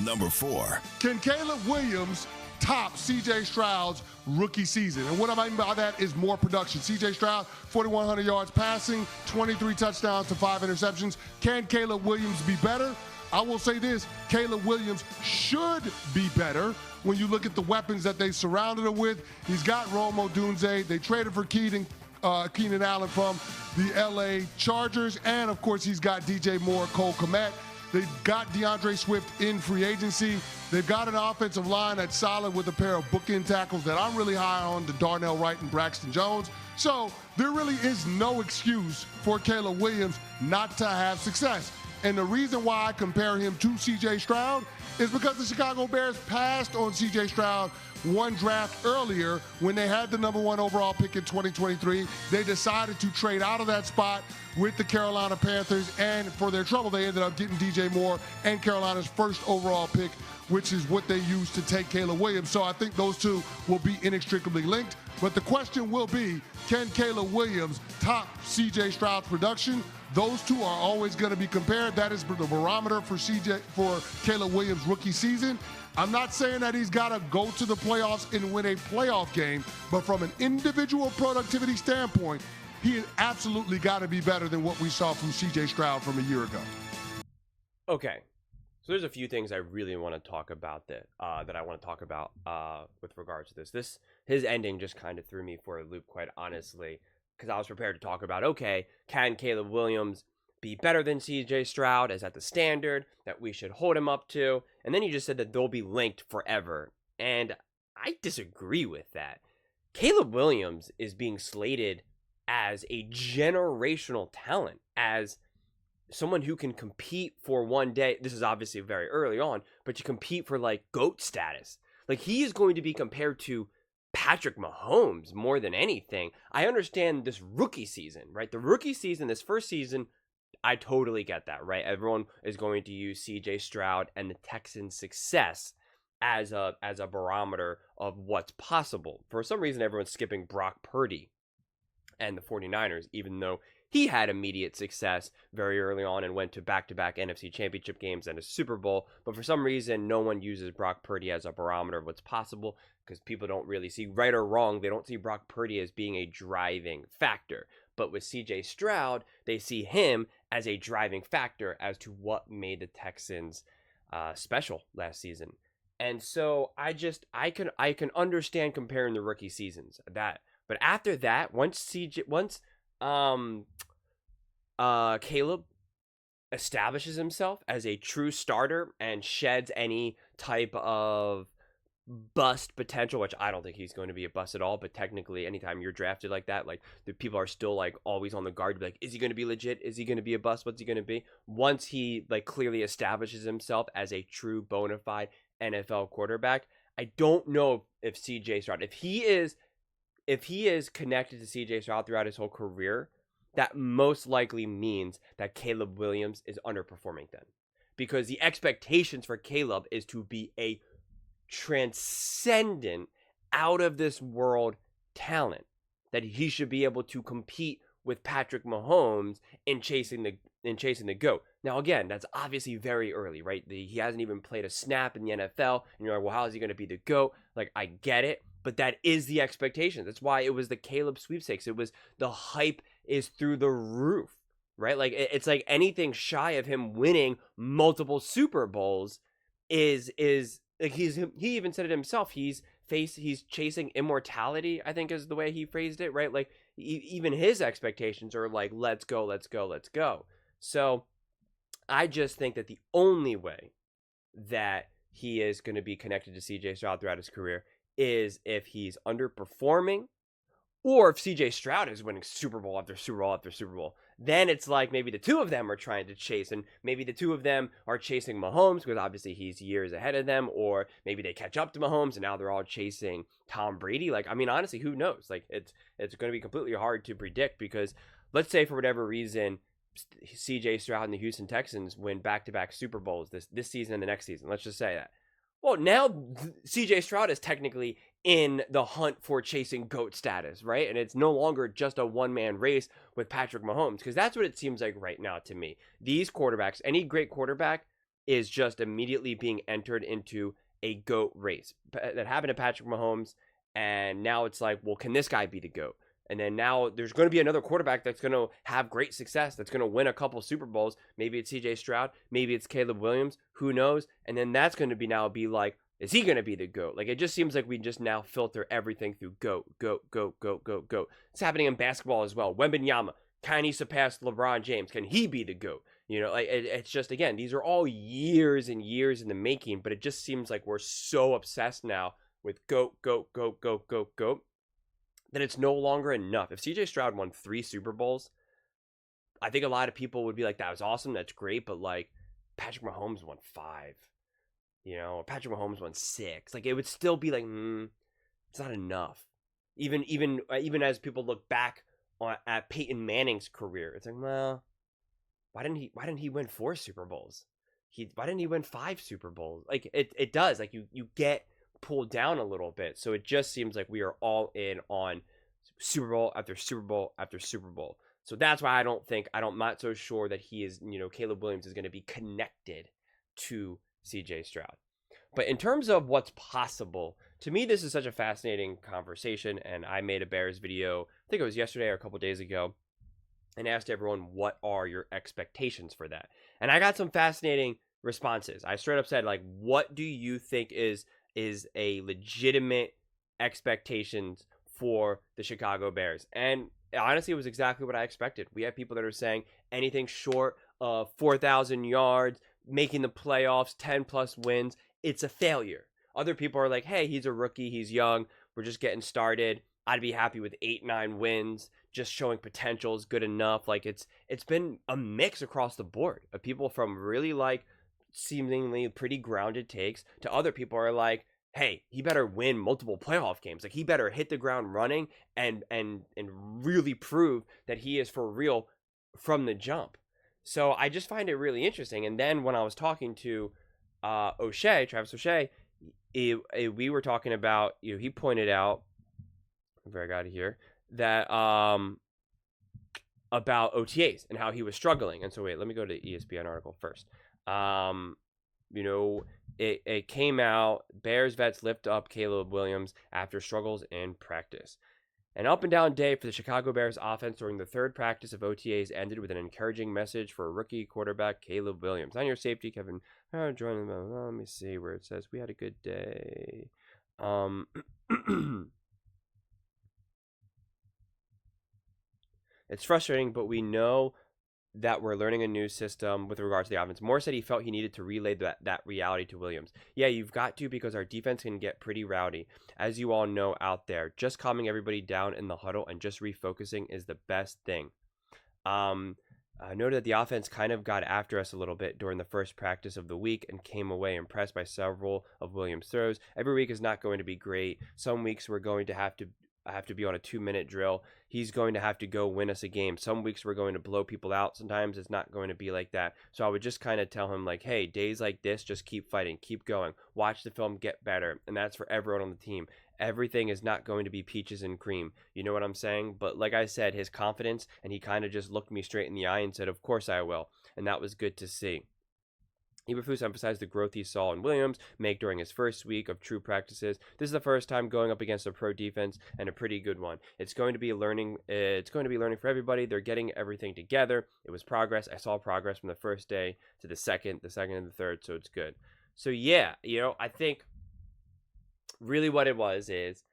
Number 4. Can Caleb Williams top C.J. Stroud's rookie season? And what I mean by that is more production. C.J. Stroud, 4,100 yards passing, 23 touchdowns to 5 interceptions. Can Caleb Williams be better? I will say this, Caleb Williams should be better when you look at the weapons that they surrounded him with. He's got Rome Odunze. They traded for Keenan Allen from the L.A. Chargers. And, of course, he's got DJ Moore, Cole Kmet. They've got DeAndre Swift in free agency. They've got an offensive line that's solid with a pair of bookend tackles that I'm really high on, the Darnell Wright and Braxton Jones. So there really is no excuse for Caleb Williams not to have success. And the reason why I compare him to C.J. Stroud is because the Chicago Bears passed on C.J. Stroud one draft earlier when they had the number 1 overall pick in 2023. They decided to trade out of that spot with the Carolina Panthers, and for their trouble, they ended up getting DJ Moore and Carolina's first overall pick, which is what they used to take Caleb Williams. So I think those two will be inextricably linked. But the question will be, can Caleb Williams top C.J. Stroud's production? Those two are always going to be compared. That is the barometer for Caleb Williams' rookie season. I'm not saying that he's got to go to the playoffs and win a playoff game, but from an individual productivity standpoint, he absolutely got to be better than what we saw from C.J. Stroud from a year ago. Okay, so there's a few things I really want to talk about that I want to talk about with regards to this. His ending just kind of threw me for a loop, quite honestly, because I was prepared to talk about, okay, can Caleb Williams be better than C.J. Stroud? Is that the standard that we should hold him up to? And then you just said that they'll be linked forever. And I disagree with that. Caleb Williams is being slated as a generational talent, as someone who can compete for one day. This is obviously very early on, but you compete for like GOAT status. Like, he is going to be compared to Patrick Mahomes more than anything. I understand this rookie season, right? The rookie season, this first season, I totally get that, right? Everyone is going to use C.J. Stroud and the Texans' success as a barometer of what's possible. For some reason, everyone's skipping Brock Purdy and the 49ers, even though he had immediate success very early on and went to back-to-back NFC Championship games and a Super Bowl. But for some reason, no one uses Brock Purdy as a barometer of what's possible because people don't really see, right or wrong, they don't see Brock Purdy as being a driving factor. But with C.J. Stroud, they see him as a driving factor as to what made the Texans special last season. And so I can understand comparing the rookie seasons, that. But after that, once Caleb establishes himself as a true starter and sheds any type of bust potential, which I don't think he's going to be a bust at all, but technically anytime you're drafted like that, like, the people are still like always on the guard to be like, is he going to be legit? Is he going to be a bust? What's he going to be? Once he like clearly establishes himself as a true bona fide NFL quarterback, I don't know if CJ Stroud, if he is connected to CJ Stroud throughout his whole career, that most likely means that Caleb Williams is underperforming then, because the expectations for Caleb is to be a transcendent, out of this world talent, that he should be able to compete with Patrick Mahomes in chasing the GOAT. Now again, that's obviously very early, right? He hasn't even played a snap in the NFL, and you're like, well, how is he going to be the GOAT? Like, I get it, but that is the expectation. That's why it was the Caleb sweepstakes. It was, the hype is through the roof, right? Like, it's like anything shy of him winning multiple Super Bowls is like, he even said it himself. He's chasing immortality, I think is the way he phrased it, right? Like, even his expectations are like, let's go, let's go, let's go. So I just think that the only way that he is going to be connected to CJ Stroud throughout his career is if he's underperforming, or if CJ Stroud is winning Super Bowl after Super Bowl after Super Bowl. Then it's like maybe the two of them are trying to chase, and maybe the two of them are chasing Mahomes because obviously he's years ahead of them, or maybe they catch up to Mahomes and now they're all chasing Tom Brady. Like, I mean, honestly, who knows? Like, it's going to be completely hard to predict, because let's say for whatever reason CJ Stroud and the Houston Texans win back-to-back Super Bowls this season and the next season. Let's just say that. Well, now CJ Stroud is technically in the hunt for chasing GOAT status, right? And it's no longer just a one-man race with Patrick Mahomes, because that's what it seems like right now to me. These quarterbacks, any great quarterback, is just immediately being entered into a GOAT race. That happened to Patrick Mahomes, and now it's like, well, can this guy be the GOAT? And then now there's going to be another quarterback that's going to have great success, that's going to win a couple Super Bowls. Maybe it's CJ Stroud, maybe it's Caleb Williams, who knows? And then that's going to be like, is he going to be the GOAT? Like, it just seems like we just now filter everything through GOAT, GOAT, GOAT, GOAT, GOAT, GOAT. It's happening in basketball as well. Wembanyama, can he surpass LeBron James? Can he be the GOAT? You know, like it's just, again, these are all years and years in the making, but it just seems like we're so obsessed now with GOAT, GOAT, GOAT, GOAT, GOAT, GOAT, that it's no longer enough. If CJ Stroud won 3 Super Bowls, I think a lot of people would be like, that was awesome, that's great, but like, Patrick Mahomes won 5. You know, or Patrick Mahomes won 6. Like, it would still be like, it's not enough. Even as people look back at Peyton Manning's career, it's like, well, why didn't he win 4 Super Bowls? Why didn't he win 5 Super Bowls? Like, it does. Like, you get pulled down a little bit. So it just seems like we are all in on Super Bowl after Super Bowl after Super Bowl. So that's why I'm not so sure that he is, Caleb Williams is going to be connected to CJ Stroud. But in terms of what's possible, to me, this is such a fascinating conversation. And I made a Bears video, I think it was yesterday or a couple days ago, and asked everyone, what are your expectations for that? And I got some fascinating responses. I straight up said, like, what do you think is a legitimate expectations for the Chicago Bears? And honestly, it was exactly what I expected. We have people that are saying anything short of 4,000 yards, making the playoffs, 10 plus wins, it's a failure. Other people are like, hey, he's a rookie, he's young, we're just getting started. I'd be happy with 8-9 wins. Just showing potential is good enough. Like, it's been a mix across the board of people from really like seemingly pretty grounded takes to other people are like, hey, he better win multiple playoff games. Like, he better hit the ground running and really prove that he is for real from the jump. So I just find it really interesting. And then when I was talking to Travis O'Shea, we were talking about, he pointed out, where I got it here, that about OTAs and how he was struggling. And so wait, let me go to the ESPN article first. It came out, Bears vets lift up Caleb Williams after struggles in practice. An up and down day for the Chicago Bears offense during the third practice of OTAs ended with an encouraging message for rookie quarterback Caleb Williams. On your safety, Kevin, join them. Let me see where it says we had a good day. It's frustrating, but we know that we're learning a new system with regards to the offense. Moore said he felt he needed to relay that reality to Williams. Yeah, you've got to, because our defense can get pretty rowdy. As you all know out there, just calming everybody down in the huddle and just refocusing is the best thing. I noted that the offense kind of got after us a little bit during the first practice of the week and came away impressed by several of Williams' throws. Every week is not going to be great. Some weeks we're going to have to be on a 2-minute drill. He's going to have to go win us a game. Some weeks we're going to blow people out. Sometimes it's not going to be like that. So I would just kind of tell him, like, hey, days like this, just keep fighting, keep going, watch the film get better. And that's for everyone on the team. Everything is not going to be peaches and cream. You know what I'm saying? But like I said, his confidence, and he kind of just looked me straight in the eye and said, of course I will. And that was good to see. He refused to emphasize the growth he saw in Williams make during his first week of true practices. This is the first time going up against a pro defense, and a pretty good one. It's going to be learning. It's going to be learning for everybody. They're getting everything together. It was progress. I saw progress from the first day to the second and the third. So it's good. So yeah, I think really what it was is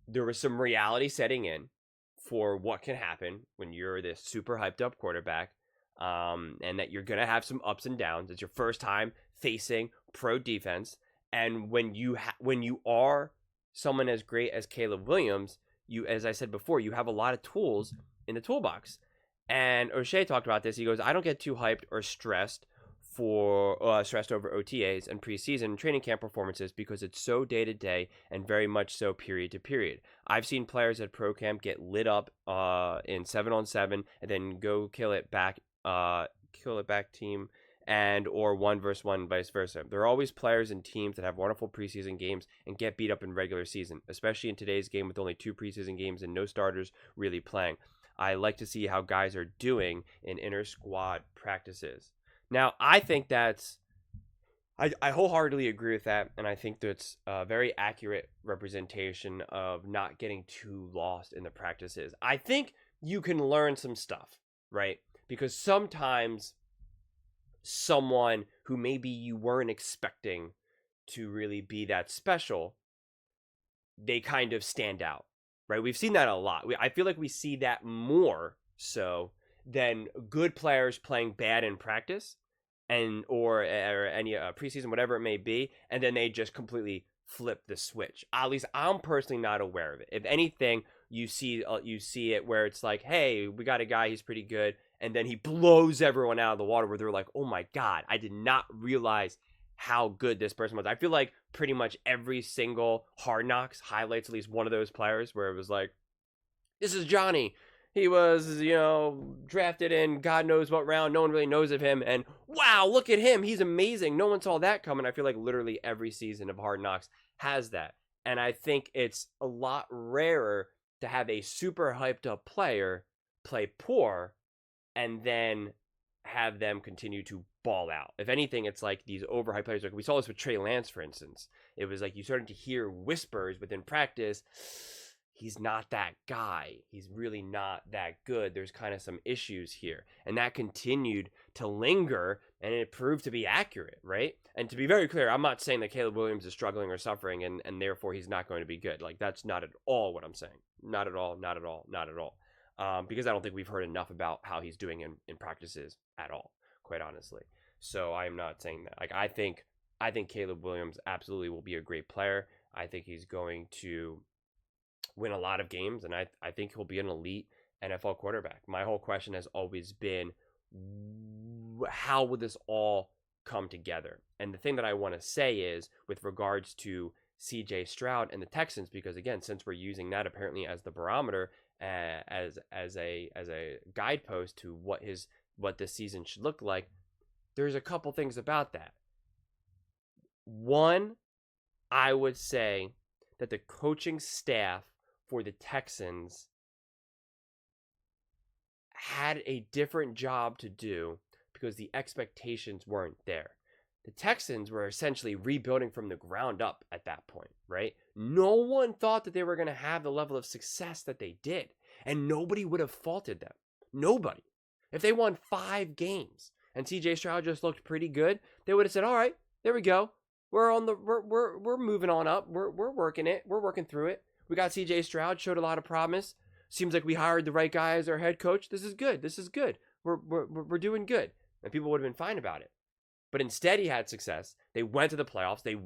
there was some reality setting in for what can happen when you're this super hyped up quarterback. And that you're going to have some ups and downs. It's your first time facing pro defense. And when you are someone as great as Caleb Williams, as I said before, you have a lot of tools in the toolbox. And O'Shea talked about this. He goes, I don't get too hyped or stressed over OTAs and preseason training camp performances because it's so day to day and very much so period to period. I've seen players at pro camp get lit up in 7-on-7 and then go kill it back team and or 1-versus-1 vice versa. There are always players and teams that have wonderful preseason games and get beat up in regular season, especially in today's game with only 2 preseason games and no starters really playing. I like to see how guys are doing in inter squad practices. Now, I think that's I wholeheartedly agree with that, and I think that's a very accurate representation of not getting too lost in the practices. I think you can learn some stuff, right? Because sometimes someone who maybe you weren't expecting to really be that special, they kind of stand out, right? We've seen that a lot. I feel like we see that more so than good players playing bad in practice and or any preseason, whatever it may be, and then they just completely flip the switch. At least I'm personally not aware of it. If anything, you see it where it's like, hey, we got a guy, he's pretty good, and then he blows everyone out of the water where they're like, oh my god, I did not realize how good this person was. I feel like pretty much every single Hard Knocks highlights at least one of those players where it was like, this is Johnny. He was, drafted in God knows what round. No one really knows of him. And wow, look at him. He's amazing. No one saw that coming. I feel like literally every season of Hard Knocks has that. And I think it's a lot rarer to have a super hyped up player play poor and then have them continue to ball out. If anything, it's like these overhyped players. Like we saw this with Trey Lance, for instance. It was like you started to hear whispers within practice. He's not that guy. He's really not that good. There's kind of some issues here. And that continued to linger, and it proved to be accurate, right? And to be very clear, I'm not saying that Caleb Williams is struggling or suffering, and therefore he's not going to be good. Like, that's not at all what I'm saying. Not at all, not at all, not at all. Because I don't think we've heard enough about how he's doing in practices at all, quite honestly. So I'm not saying that. Like, I think Caleb Williams absolutely will be a great player. I think he's going to win a lot of games, and I think he'll be an elite NFL quarterback. My whole question has always been, how would this all come together? And the thing that I want to say is, with regards to CJ Stroud and the Texans, because again, since we're using that apparently as the barometer, as a guidepost to what this season should look like, there's a couple things about that. One, I would say that the coaching staff for the Texans had a different job to do because the expectations weren't there. The Texans were essentially rebuilding from the ground up at that point, right? No one thought that they were going to have the level of success that they did, and nobody would have faulted them. Nobody. If they won 5 games and CJ Stroud just looked pretty good, they would have said, "All right, there we go. We're moving on up. We're working it. We're working through it. We got CJ Stroud, showed a lot of promise. Seems like we hired the right guy as our head coach. This is good. This is good. We're doing good." And people would have been fine about it. But instead, he had success. They went to the playoffs. They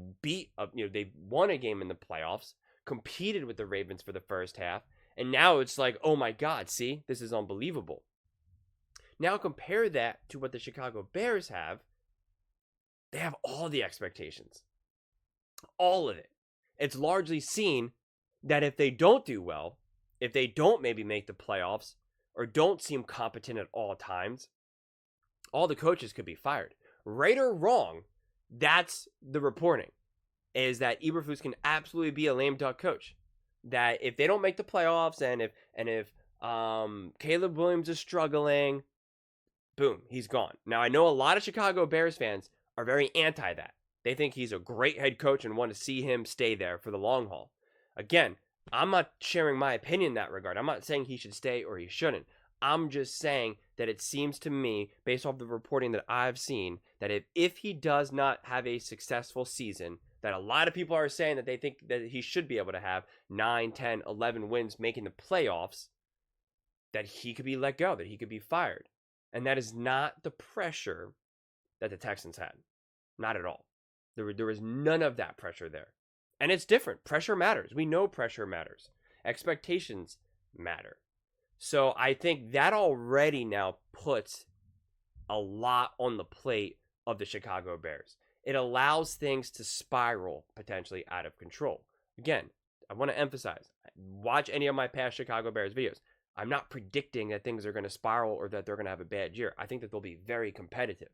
they won a game in the playoffs, competed with the Ravens for the first half, and now it's like, oh my God, see, this is unbelievable. Now compare that to what the Chicago Bears have. They have all the expectations, all of it. It's largely seen that if they don't do well, if they don't maybe make the playoffs, or don't seem competent at all times, all the coaches could be fired. Right or wrong, that's the reporting, is that Eberflus can absolutely be a lame duck coach. That if they don't make the playoffs, and if Caleb Williams is struggling, boom, he's gone. Now, I know a lot of Chicago Bears fans are very anti that. They think he's a great head coach and want to see him stay there for the long haul. Again, I'm not sharing my opinion in that regard. I'm not saying he should stay or he shouldn't. I'm just saying that it seems to me, based off the reporting that I've seen, that if he does not have a successful season, that a lot of people are saying that they think that he should be able to have 9, 10, 11 wins making the playoffs, that he could be let go, that he could be fired. And that is not the pressure that the Texans had. Not at all. There was none of that pressure there. And it's different. Pressure matters. We know pressure matters. Expectations matter. So I think that already now puts a lot on the plate of the Chicago Bears. It allows things to spiral potentially out of control. Again, I want to emphasize, watch any of my past Chicago Bears videos. I'm not predicting that things are going to spiral or that they're going to have a bad year. I think that they'll be very competitive.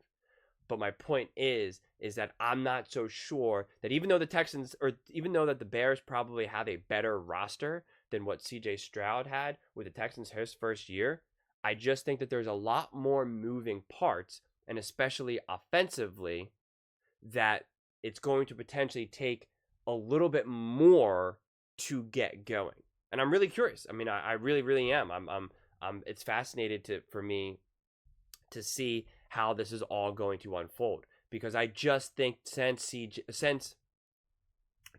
But my point is that I'm not so sure that even though the Bears probably have a better roster than what CJ Stroud had with the Texans his first year, I just think that there's a lot more moving parts, and especially offensively, that it's going to potentially take a little bit more to get going. And I'm really curious. I mean, I really, really am. It's fascinated for me to see how this is all going to unfold, because I just think since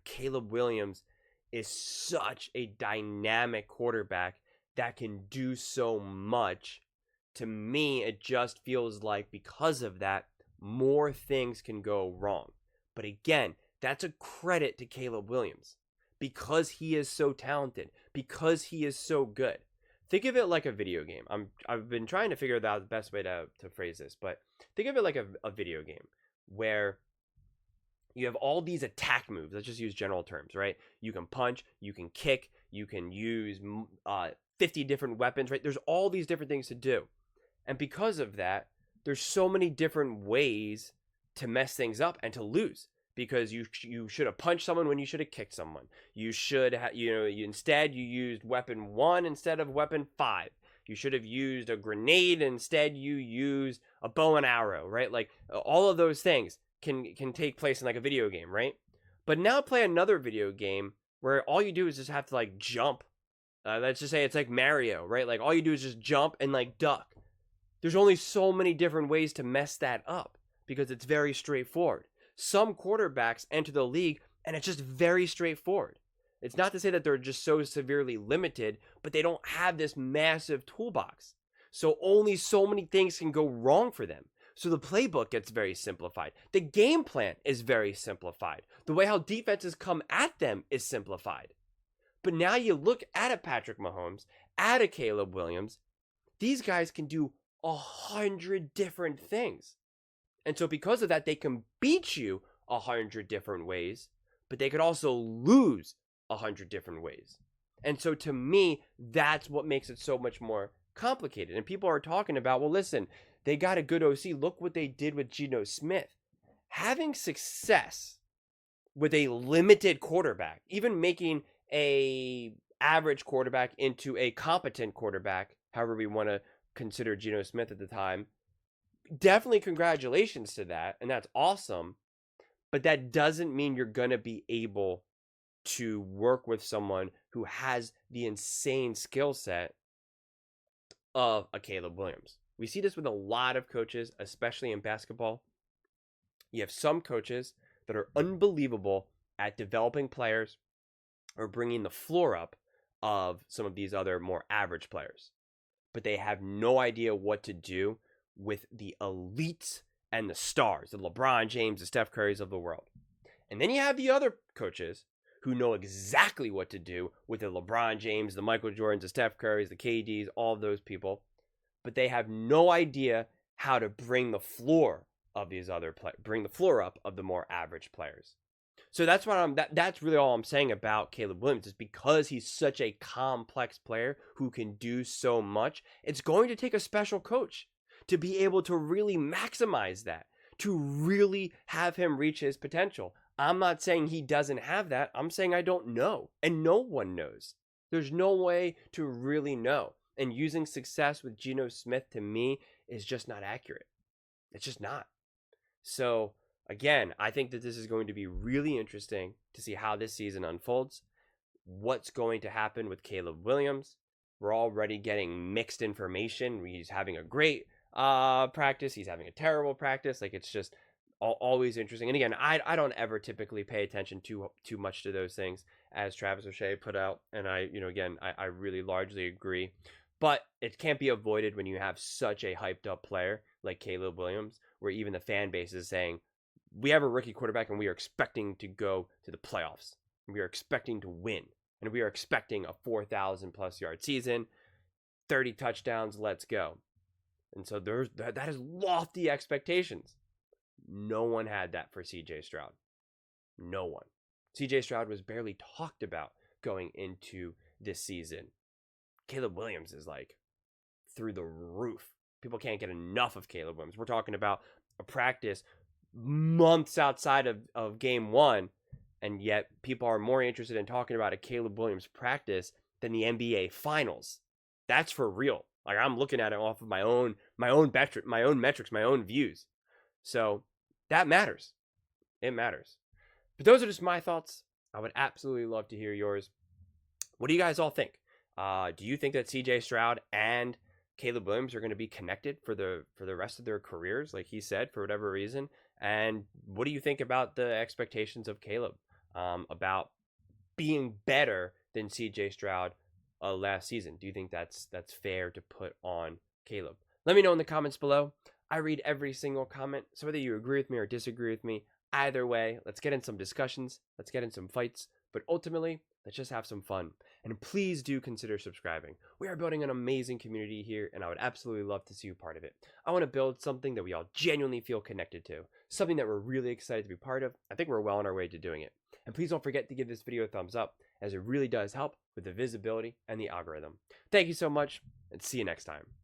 Caleb Williams is such a dynamic quarterback that can do so much, to me, it just feels like because of that, more things can go wrong. But again, that's a credit to Caleb Williams because he is so talented, because he is so good. Think of it like a video game. I've been trying to figure out the best way to phrase this, but think of it like a video game where you have all these attack moves. Let's just use general terms, right? You can punch, you can kick, you can use 50 different weapons, right? There's all these different things to do. And because of that, there's so many different ways to mess things up and to lose, because you should have punched someone when you should have kicked someone. You should have, instead you used weapon 1 instead of weapon 5. You should have used a grenade, instead you used a bow and arrow, right? Like all of those things can take place in like a video game, right? But now play another video game where all you do is just have to like jump. Let's just say it's like Mario, right? Like all you do is just jump and like duck. There's only so many different ways to mess that up because it's very straightforward. Some quarterbacks enter the league and it's just very straightforward. It's not to say that they're just so severely limited, but they don't have this massive toolbox. So only so many things can go wrong for them. So the playbook gets very simplified. The game plan is very simplified. The way how defenses come at them is simplified. But now you look at a Patrick Mahomes, at a Caleb Williams, these guys can do 100 different things. And so because of that, they can beat you 100 different ways, but they could also lose 100 different ways. And so to me, that's what makes it so much more complicated. And people are talking about, well, listen, they got a good OC. Look what they did with Geno Smith. Having success with a limited quarterback, even making a average quarterback into a competent quarterback, however we want to consider Geno Smith at the time, definitely congratulations to that. And that's awesome. But that doesn't mean you're going to be able to work with someone who has the insane skill set of a Caleb Williams. We see this with a lot of coaches, especially in basketball. You have some coaches that are unbelievable at developing players or bringing the floor up of some of these other more average players. But they have no idea what to do with the elites and the stars, the LeBron James, the Steph Currys of the world. And then you have the other coaches who know exactly what to do with the LeBron James, the Michael Jordans, the Steph Currys, the KDs, all of those people. But they have no idea how to bring the floor of these other bring the floor up of the more average players. So that's what that's really all I'm saying about Caleb Williams, is because he's such a complex player who can do so much. It's going to take a special coach to be able to really maximize that, to really have him reach his potential. I'm not saying he doesn't have that. I'm saying I don't know, and no one knows. There's no way to really know. And using success with Geno Smith, to me, is just not accurate. It's just not. So, again, I think that this is going to be really interesting to see how this season unfolds. What's going to happen with Caleb Williams? We're already getting mixed information. He's having a great practice. He's having a terrible practice. Like, it's just always interesting. And again, I don't ever typically pay attention too much to those things, as Travis O'Shea put out. And I really largely agree. But it can't be avoided when you have such a hyped up player like Caleb Williams, where even the fan base is saying, we have a rookie quarterback and we are expecting to go to the playoffs. We are expecting to win. And we are expecting a 4,000 plus yard season, 30 touchdowns, let's go. And so that is lofty expectations. No one had that for CJ Stroud. No one. CJ Stroud was barely talked about going into this season. Caleb Williams is like through the roof. People can't get enough of Caleb Williams. We're talking about a practice months outside of game one, and yet people are more interested in talking about a Caleb Williams practice than the NBA finals. That's for real. Like, I'm looking at it off of my own metrics, my own views. So that matters. It matters. But those are just my thoughts. I would absolutely love to hear yours. What do you guys all think? Do you think that CJ Stroud and Caleb Williams are going to be connected for the rest of their careers, like he said, for whatever reason? And what do you think about the expectations of Caleb about being better than CJ Stroud last season? Do you think that's fair to put on Caleb? Let me know in the comments below. I read every single comment, so whether you agree with me or disagree with me, either way, let's get in some discussions, let's get in some fights, but ultimately, let's just have some fun. And please do consider subscribing. We are building an amazing community here, and I would absolutely love to see you part of it. I want to build something that we all genuinely feel connected to, something that we're really excited to be part of. I think we're well on our way to doing it. And please don't forget to give this video a thumbs up, as it really does help with the visibility and the algorithm. Thank you so much, and see you next time.